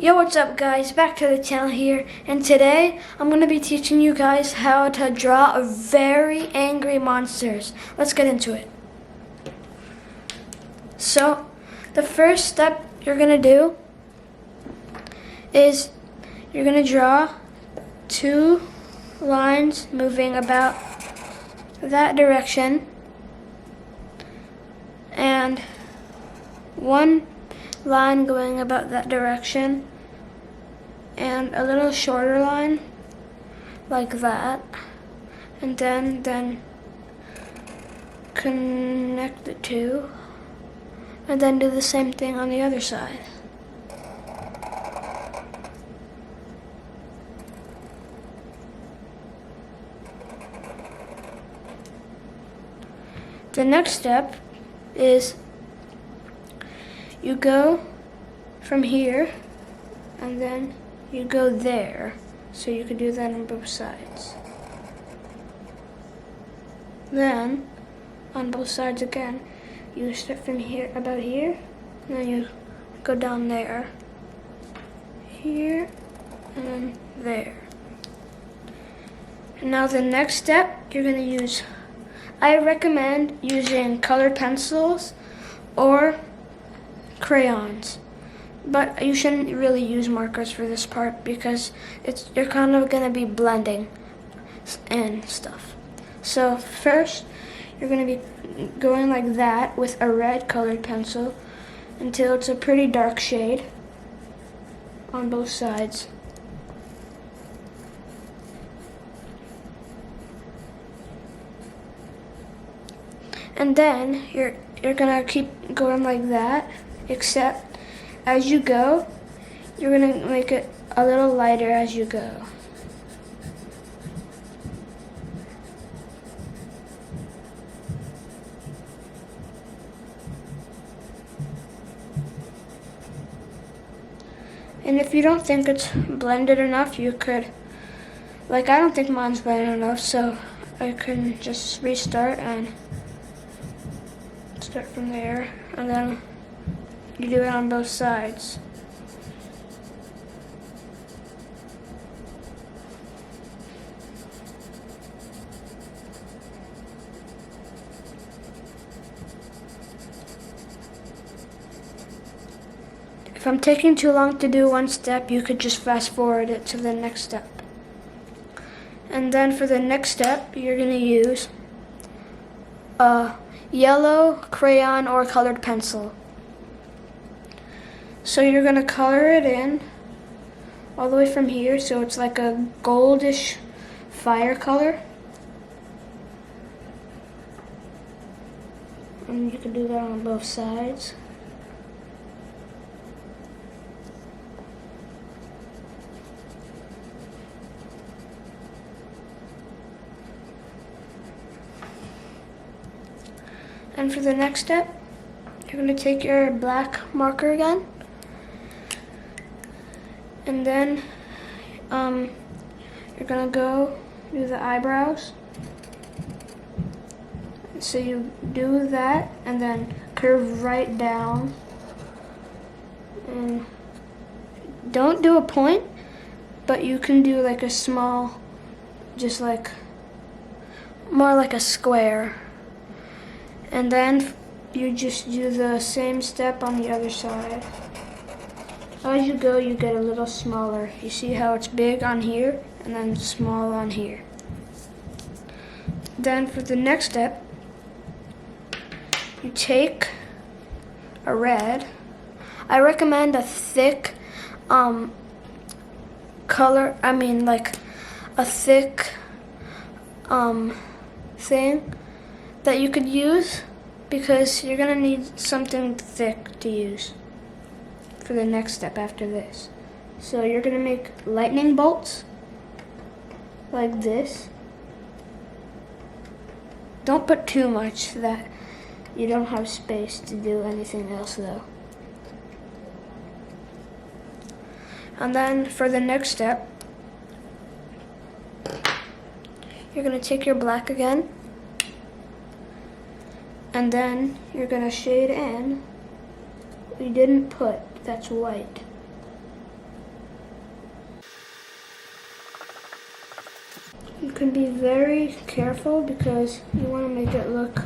Yo, what's up guys? Back to the channel here, and today I'm going to be teaching you guys how to draw a very angry monsters. Let's get into it. So, the first step you're going to do is you're going to draw two lines moving about that direction and one line going about that direction and a little shorter line like that, and then connect the two and then do the same thing on the other side. The next step is you go from here and then you go there, so you can do that on both sides. Then on both sides again, you start from here, about here, and then you go down there, here, and then there. And now the next step, you're going to use, I recommend using colored pencils or crayons, but you shouldn't really use markers for this part because you're kind of going to be blending and stuff. So first you're going to be going like that with a red colored pencil until it's a pretty dark shade on both sides. And then you're going to keep going like that, except as you go, you're going to make it a little lighter as you go. And if you don't think it's blended enough, you could, like I don't think mine's blended enough, so I can just restart and start from there, and then you do it on both sides. If I'm taking too long to do one step, you could just fast forward it to the next step. And then for the next step, you're going to use a yellow crayon or colored pencil. So you're going to color it in all the way from here, so it's like a goldish fire color. And you can do that on both sides. And for the next step, you're going to take your black marker again, and then you're going to go do the eyebrows. So you do that and then curve right down, and don't do a point, but you can do like a small, just like more like a square. And then you just do the same step on the other side. As you go, you get a little smaller. You see how it's big on here and then small on here. Then for the next step, you take a red. I recommend a thick a thick thing that you could use, because you're going to need something thick to use for the next step after this. So you're going to make lightning bolts like this. Don't put too much that you don't have space to do anything else though. And then for the next step, you're going to take your black again, and then you're going to shade in what you didn't put, that's white. can be very careful because you want to make it look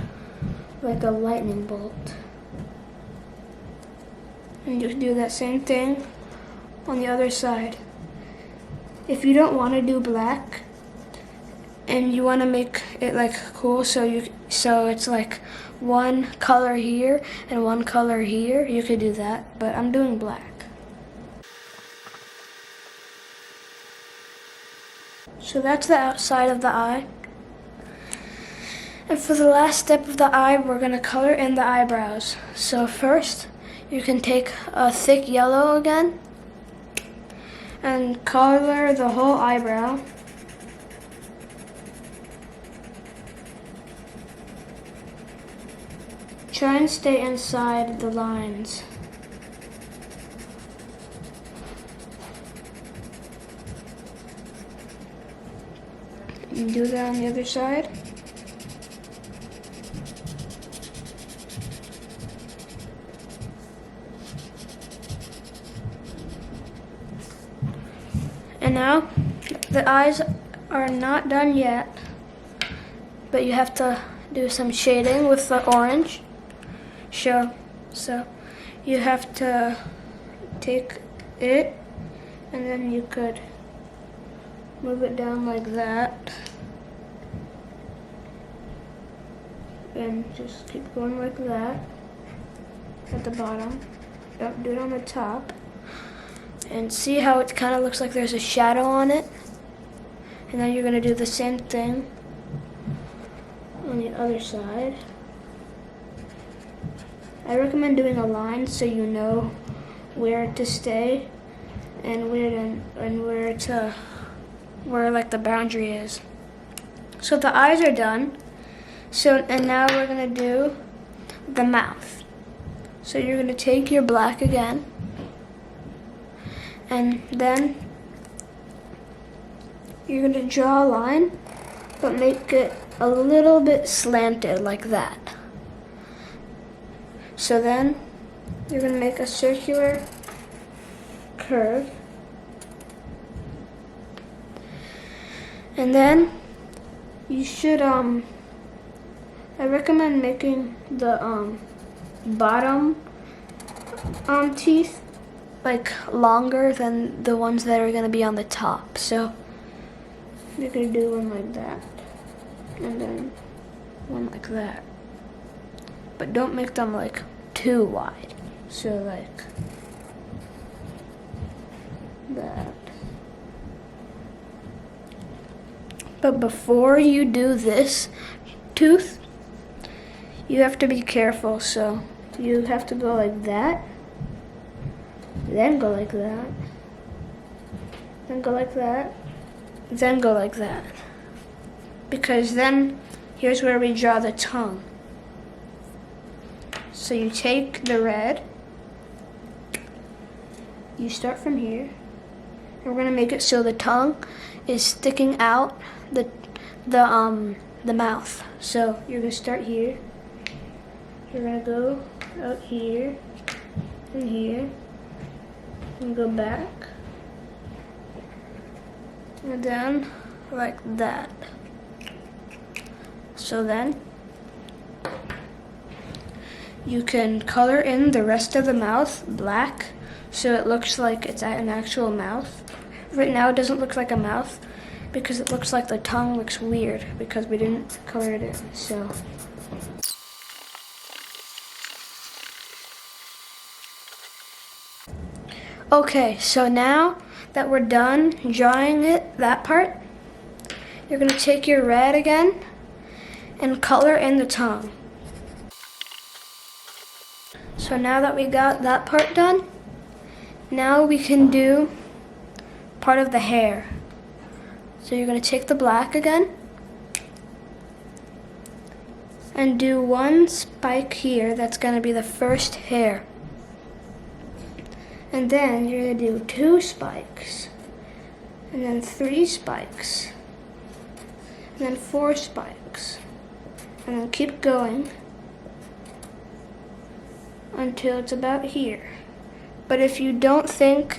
like a lightning bolt. And just do that same thing on the other side. If you don't want to do black and you want to make it like cool, so it's like one color here and one color here, you could do that, but I'm doing black. So that's the outside of the eye. And for the last step of the eye, we're gonna color in the eyebrows. So first, you can take a thick yellow again and color the whole eyebrow. Try and stay inside the lines. And do that on the other side. And now, the eyes are not done yet, but you have to do some shading with the orange. So you have to take it, and then you could move it down like that. And just keep going like that at the bottom. Don't do it on the top. And see how it kind of looks like there's a shadow on it? And then you're going to do the same thing on the other side. I recommend doing a line so you know where to stay and where like the boundary is. So the eyes are done. And now we're gonna do the mouth. So you're gonna take your black again, and then you're gonna draw a line, but make it a little bit slanted like that. So then you're gonna make a circular curve, and then you should I recommend making the bottom teeth like longer than the ones that are gonna be on the top. So you're gonna do one like that, and then one like that. But don't make them like too wide. So like that. But before you do this tooth, you have to be careful. So you have to go like that, then go like that, then go like that, then go like that. Because then here's where we draw the tongue. So you take the red, you start from here, and we're gonna make it so the tongue is sticking out the mouth. So you're gonna start here. You're gonna go out here and go back, and then like that. So then you can color in the rest of the mouth black so it looks like it's an actual mouth. Right now it doesn't look like a mouth because it looks like the tongue looks weird because we didn't color it in. So okay, so now that we're done drawing that part, you're gonna take your red again and color in the tongue. So now that we got that part done, now we can do part of the hair. So you're gonna take the black again and do one spike here. That's gonna be the first hair. And then you're gonna do 2 spikes, and then 3 spikes, and then 4 spikes, and then keep going until it's about here. But if you don't think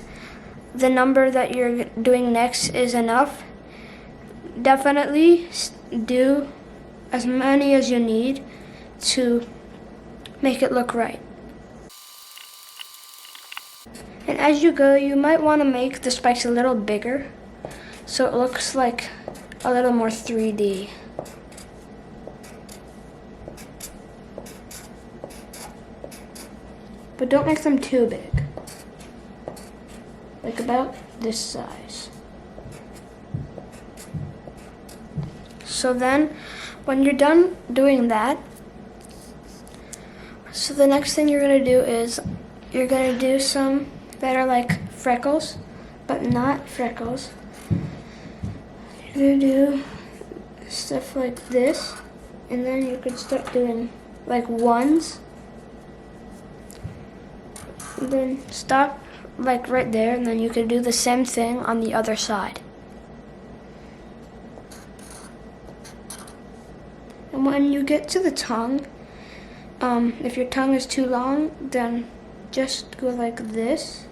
the number that you're doing next is enough, definitely do as many as you need to make it look right. And as you go, you might want to make the spikes a little bigger so it looks like a little more 3D. But don't make them too big. Like about this size. So then, when you're done doing that, so the next thing you're gonna do is you're gonna do some that are like freckles, but not freckles. You're gonna do stuff like this, and then you could start doing like ones. And then stop like right there, and then you could do the same thing on the other side. And when you get to the tongue, if your tongue is too long, then just go like this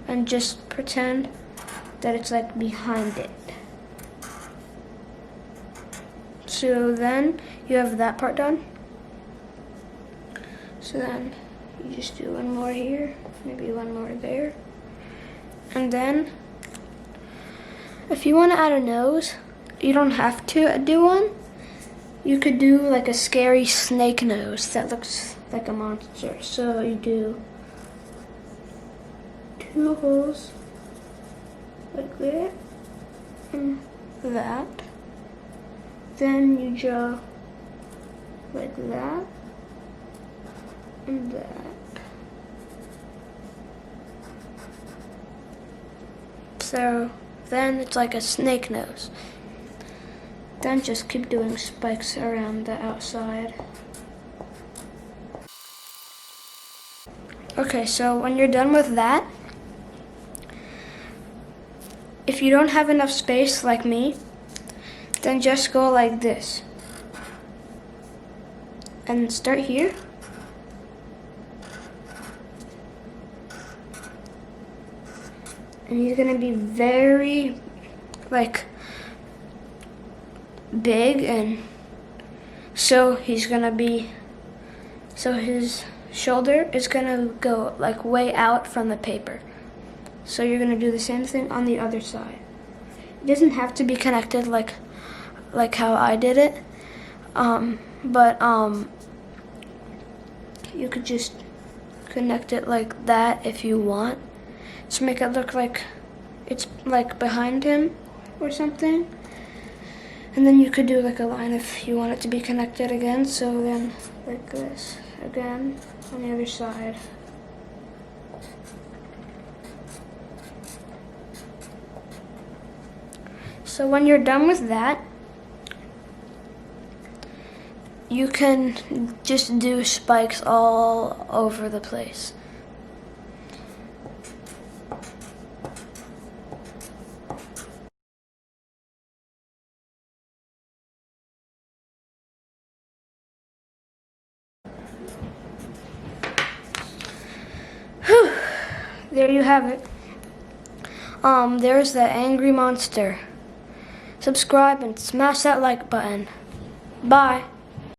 and just pretend that it's like behind it. So then you have that part done. So then you just do one more here, maybe one more there. And then if you want to add a nose, you don't have to do one. You could do like a scary snake nose that looks like a monster. So you do 2 holes like that and that. Then you draw like that and that. So then it's like a snake nose. Then just keep doing spikes around the outside. Okay, so when you're done with that, if you don't have enough space like me, then just go like this. And start here. And he's gonna be very like big, and so he's gonna be, so his shoulder is gonna go like way out from the paper. So you're gonna do the same thing on the other side. It doesn't have to be connected like how I did it, but you could just connect it like that if you want to make it look like it's like behind him or something. And then you could do like a line if you want it to be connected again. So then like this again on the other side. So when you're done with that, you can just do spikes all over the place. Whew. There you have it. There's the angry monster. Subscribe and smash that like button. Bye.